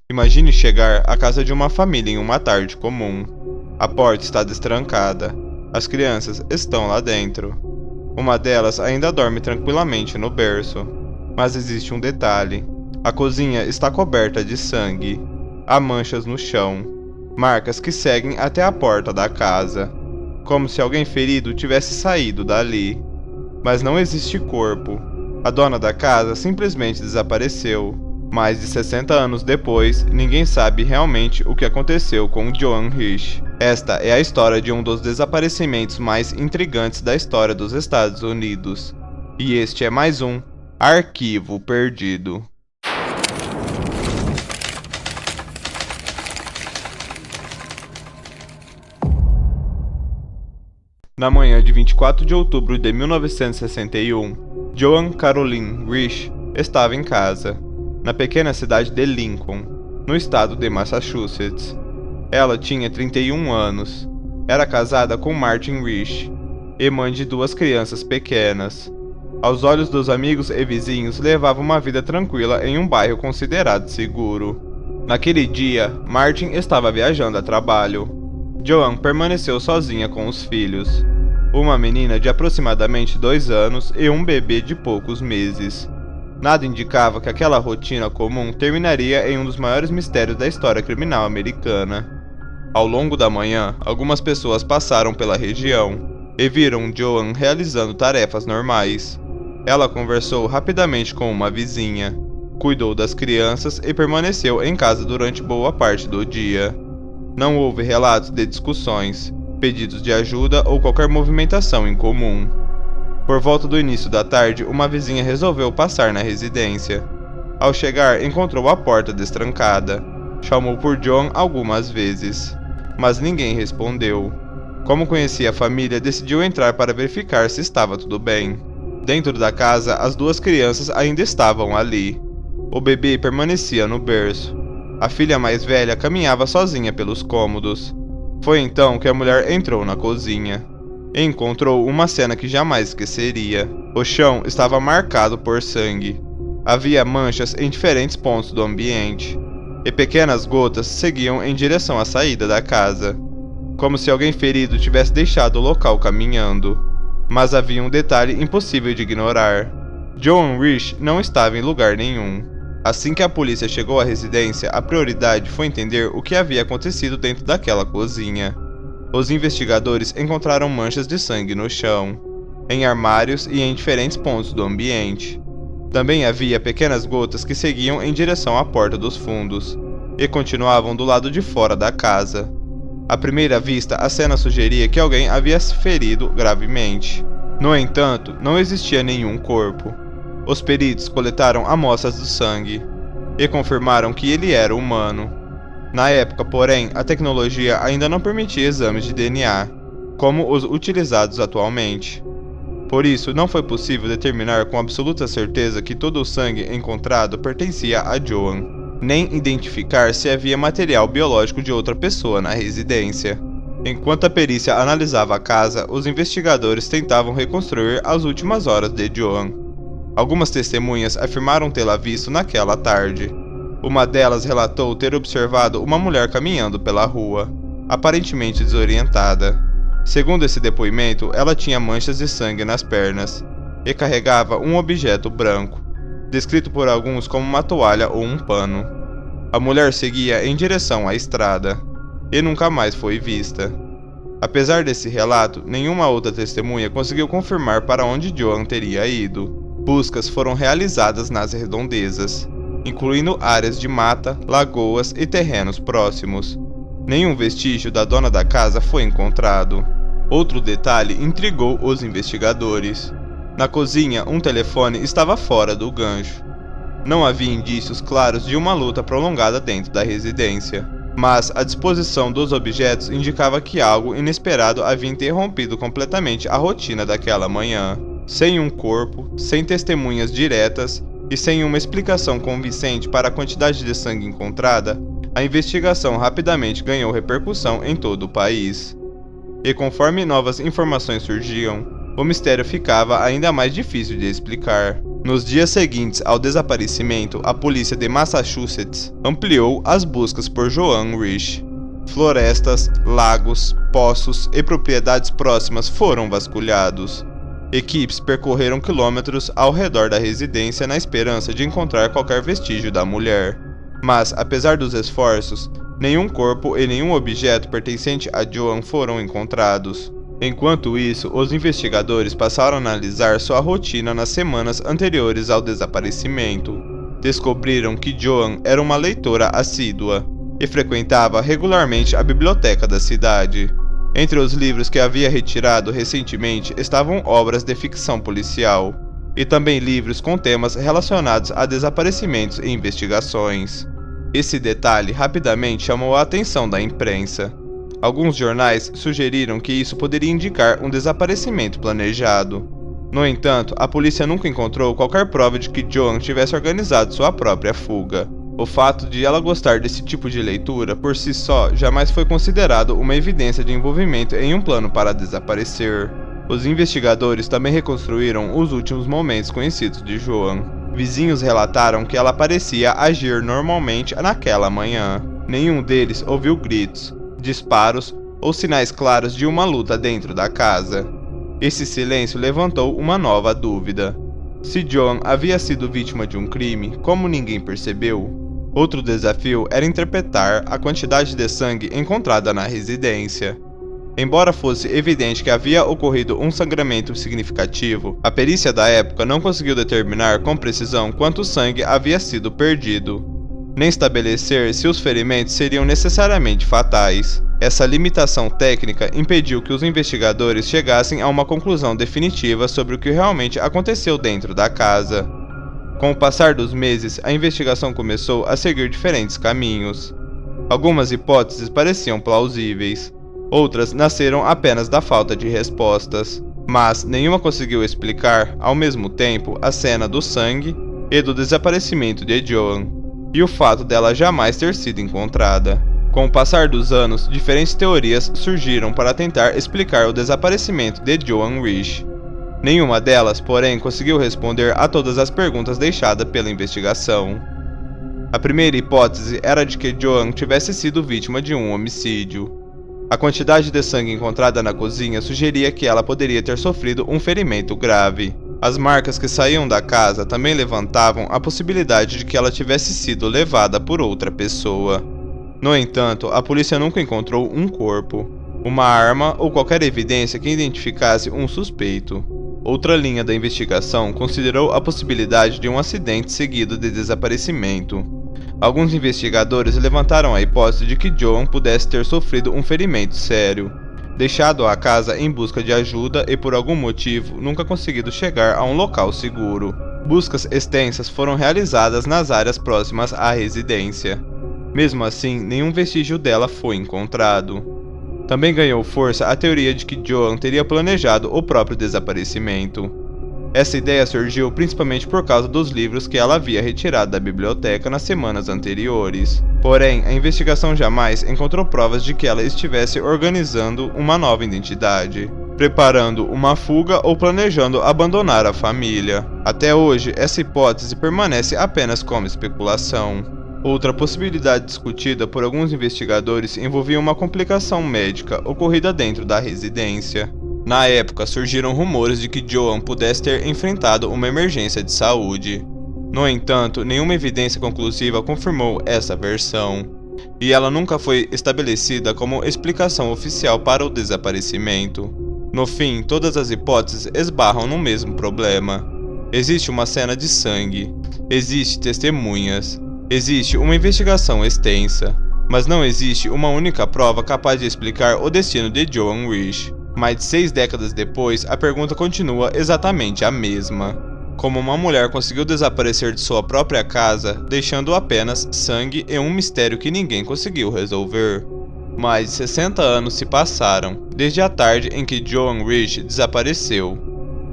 Imagine chegar à casa de uma família em uma tarde comum. A porta está destrancada. As crianças estão lá dentro. Uma delas ainda dorme tranquilamente no berço. Mas existe um detalhe. A cozinha está coberta de sangue. Há manchas no chão. Marcas que seguem até a porta da casa. Como se alguém ferido tivesse saído dali. Mas não existe corpo. A dona da casa simplesmente desapareceu. Mais de 60 anos depois, ninguém sabe realmente o que aconteceu com Joan Rich. Esta é a história de um dos desaparecimentos mais intrigantes da história dos Estados Unidos. E este é mais um Arquivo Perdido. Na manhã de 24 de outubro de 1961, Joan Caroline Rich estava em casa, na pequena cidade de Lincoln, no estado de Massachusetts. Ela tinha 31 anos, era casada com Martin Rich e mãe de 2 crianças pequenas. Aos olhos dos amigos e vizinhos, levava uma vida tranquila em um bairro considerado seguro. Naquele dia, Martin estava viajando a trabalho. Joan permaneceu sozinha com os filhos, uma menina de aproximadamente 2 anos e um bebê de poucos meses. Nada indicava que aquela rotina comum terminaria em um dos maiores mistérios da história criminal americana. Ao longo da manhã, algumas pessoas passaram pela região e viram Joan realizando tarefas normais. Ela conversou rapidamente com uma vizinha, cuidou das crianças e permaneceu em casa durante boa parte do dia. Não houve relatos de discussões, pedidos de ajuda ou qualquer movimentação incomum. Por volta do início da tarde, uma vizinha resolveu passar na residência. Ao chegar, encontrou a porta destrancada. Chamou por Joan algumas vezes, mas ninguém respondeu. Como conhecia a família, decidiu entrar para verificar se estava tudo bem. Dentro da casa, as 2 crianças ainda estavam ali. O bebê permanecia no berço. A filha mais velha caminhava sozinha pelos cômodos. Foi então que a mulher entrou na cozinha e encontrou uma cena que jamais esqueceria. O chão estava marcado por sangue. Havia manchas em diferentes pontos do ambiente, e pequenas gotas seguiam em direção à saída da casa, como se alguém ferido tivesse deixado o local caminhando. Mas havia um detalhe impossível de ignorar. Joan Rich não estava em lugar nenhum. Assim que a polícia chegou à residência, a prioridade foi entender o que havia acontecido dentro daquela cozinha. Os investigadores encontraram manchas de sangue no chão, em armários e em diferentes pontos do ambiente. Também havia pequenas gotas que seguiam em direção à porta dos fundos e continuavam do lado de fora da casa. À primeira vista, a cena sugeria que alguém havia se ferido gravemente. No entanto, não existia nenhum corpo. Os peritos coletaram amostras do sangue e confirmaram que ele era humano. Na época, porém, a tecnologia ainda não permitia exames de DNA, como os utilizados atualmente. Por isso, não foi possível determinar com absoluta certeza que todo o sangue encontrado pertencia a Joan, nem identificar se havia material biológico de outra pessoa na residência. Enquanto a perícia analisava a casa, os investigadores tentavam reconstruir as últimas horas de Joan. Algumas testemunhas afirmaram tê-la visto naquela tarde. Uma delas relatou ter observado uma mulher caminhando pela rua, aparentemente desorientada. Segundo esse depoimento, ela tinha manchas de sangue nas pernas e carregava um objeto branco, descrito por alguns como uma toalha ou um pano. A mulher seguia em direção à estrada e nunca mais foi vista. Apesar desse relato, nenhuma outra testemunha conseguiu confirmar para onde Joan teria ido. Buscas foram realizadas nas redondezas, incluindo áreas de mata, lagoas e terrenos próximos. Nenhum vestígio da dona da casa foi encontrado. Outro detalhe intrigou os investigadores. Na cozinha, um telefone estava fora do gancho. Não havia indícios claros de uma luta prolongada dentro da residência, mas a disposição dos objetos indicava que algo inesperado havia interrompido completamente a rotina daquela manhã. Sem um corpo, sem testemunhas diretas e sem uma explicação convincente para a quantidade de sangue encontrada, a investigação rapidamente ganhou repercussão em todo o país. E conforme novas informações surgiam, o mistério ficava ainda mais difícil de explicar. Nos dias seguintes ao desaparecimento, a polícia de Massachusetts ampliou as buscas por Joan Risch. Florestas, lagos, poços e propriedades próximas foram vasculhados. Equipes percorreram quilômetros ao redor da residência na esperança de encontrar qualquer vestígio da mulher. Mas, apesar dos esforços, nenhum corpo e nenhum objeto pertencente a Joan foram encontrados. Enquanto isso, os investigadores passaram a analisar sua rotina nas semanas anteriores ao desaparecimento. Descobriram que Joan era uma leitora assídua e frequentava regularmente a biblioteca da cidade. Entre os livros que havia retirado recentemente estavam obras de ficção policial e também livros com temas relacionados a desaparecimentos e investigações. Esse detalhe rapidamente chamou a atenção da imprensa. Alguns jornais sugeriram que isso poderia indicar um desaparecimento planejado. No entanto, a polícia nunca encontrou qualquer prova de que Joan tivesse organizado sua própria fuga. O fato de ela gostar desse tipo de leitura por si só jamais foi considerado uma evidência de envolvimento em um plano para desaparecer. Os investigadores também reconstruíram os últimos momentos conhecidos de Joan. Vizinhos relataram que ela parecia agir normalmente naquela manhã. Nenhum deles ouviu gritos, disparos ou sinais claros de uma luta dentro da casa. Esse silêncio levantou uma nova dúvida. Se Joan havia sido vítima de um crime, como ninguém percebeu? Outro desafio era interpretar a quantidade de sangue encontrada na residência. Embora fosse evidente que havia ocorrido um sangramento significativo, a perícia da época não conseguiu determinar com precisão quanto sangue havia sido perdido, nem estabelecer se os ferimentos seriam necessariamente fatais. Essa limitação técnica impediu que os investigadores chegassem a uma conclusão definitiva sobre o que realmente aconteceu dentro da casa. Com o passar dos meses, a investigação começou a seguir diferentes caminhos. Algumas hipóteses pareciam plausíveis, outras nasceram apenas da falta de respostas, mas nenhuma conseguiu explicar, ao mesmo tempo, a cena do sangue e do desaparecimento de Joan, e o fato dela jamais ter sido encontrada. Com o passar dos anos, diferentes teorias surgiram para tentar explicar o desaparecimento de Joan Risch. Nenhuma delas, porém, conseguiu responder a todas as perguntas deixadas pela investigação. A primeira hipótese era de que Joan tivesse sido vítima de um homicídio. A quantidade de sangue encontrada na cozinha sugeria que ela poderia ter sofrido um ferimento grave. As marcas que saíam da casa também levantavam a possibilidade de que ela tivesse sido levada por outra pessoa. No entanto, a polícia nunca encontrou um corpo, uma arma ou qualquer evidência que identificasse um suspeito. Outra linha da investigação considerou a possibilidade de um acidente seguido de desaparecimento. Alguns investigadores levantaram a hipótese de que Joan pudesse ter sofrido um ferimento sério, deixado a casa em busca de ajuda e por algum motivo nunca conseguido chegar a um local seguro. Buscas extensas foram realizadas nas áreas próximas à residência. Mesmo assim, nenhum vestígio dela foi encontrado. Também ganhou força a teoria de que Joan teria planejado o próprio desaparecimento. Essa ideia surgiu principalmente por causa dos livros que ela havia retirado da biblioteca nas semanas anteriores. Porém, a investigação jamais encontrou provas de que ela estivesse organizando uma nova identidade, preparando uma fuga ou planejando abandonar a família. Até hoje, essa hipótese permanece apenas como especulação. Outra possibilidade discutida por alguns investigadores envolvia uma complicação médica ocorrida dentro da residência. Na época, surgiram rumores de que Joan pudesse ter enfrentado uma emergência de saúde. No entanto, nenhuma evidência conclusiva confirmou essa versão, e ela nunca foi estabelecida como explicação oficial para o desaparecimento. No fim, todas as hipóteses esbarram no mesmo problema. Existe uma cena de sangue, existem testemunhas, existe uma investigação extensa, mas não existe uma única prova capaz de explicar o destino de Joan Risch. Mais de 6 décadas depois, a pergunta continua exatamente a mesma. Como uma mulher conseguiu desaparecer de sua própria casa, deixando apenas sangue e um mistério que ninguém conseguiu resolver? Mais de 60 anos se passaram, desde a tarde em que Joan Risch desapareceu.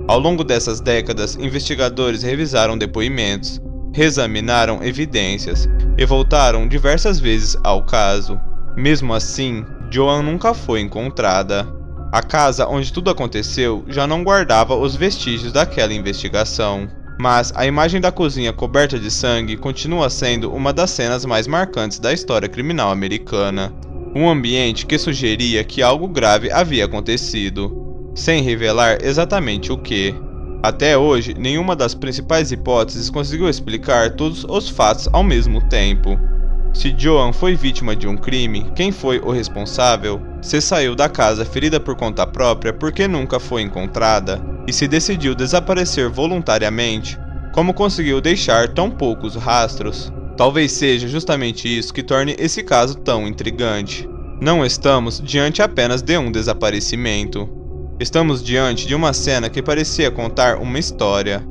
Ao longo dessas décadas, investigadores revisaram depoimentos, reexaminaram evidências e voltaram diversas vezes ao caso. Mesmo assim, Joan nunca foi encontrada. A casa onde tudo aconteceu já não guardava os vestígios daquela investigação, Mas a imagem da cozinha coberta de sangue continua sendo uma das cenas mais marcantes da história criminal americana. Um ambiente que sugeria que algo grave havia acontecido, sem revelar exatamente o que. Até hoje, nenhuma das principais hipóteses conseguiu explicar todos os fatos ao mesmo tempo. Se Joan foi vítima de um crime, quem foi o responsável? Se saiu da casa ferida por conta própria porque nunca foi encontrada? E se decidiu desaparecer voluntariamente, como conseguiu deixar tão poucos rastros? Talvez seja justamente isso que torne esse caso tão intrigante. Não estamos diante apenas de um desaparecimento. Estamos diante de uma cena que parecia contar uma história,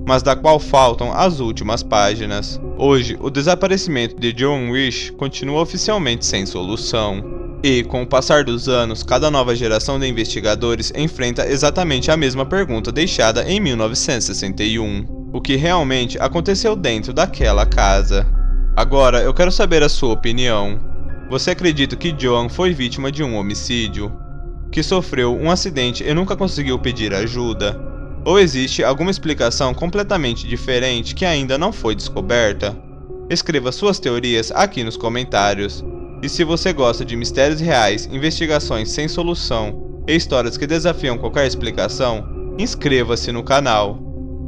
mas da qual faltam as últimas páginas. Hoje, o desaparecimento de Joan Risch continua oficialmente sem solução. E, com o passar dos anos, cada nova geração de investigadores enfrenta exatamente a mesma pergunta deixada em 1961. O que realmente aconteceu dentro daquela casa? Agora, eu quero saber a sua opinião. Você acredita que Joan foi vítima de um homicídio? Que sofreu um acidente e nunca conseguiu pedir ajuda? Ou existe alguma explicação completamente diferente que ainda não foi descoberta? Escreva suas teorias aqui nos comentários. E se você gosta de mistérios reais, investigações sem solução e histórias que desafiam qualquer explicação, inscreva-se no canal.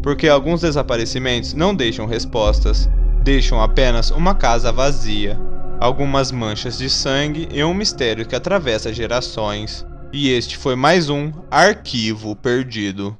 Porque alguns desaparecimentos não deixam respostas, deixam apenas uma casa vazia, algumas manchas de sangue e um mistério que atravessa gerações. E este foi mais um Arquivo Perdido.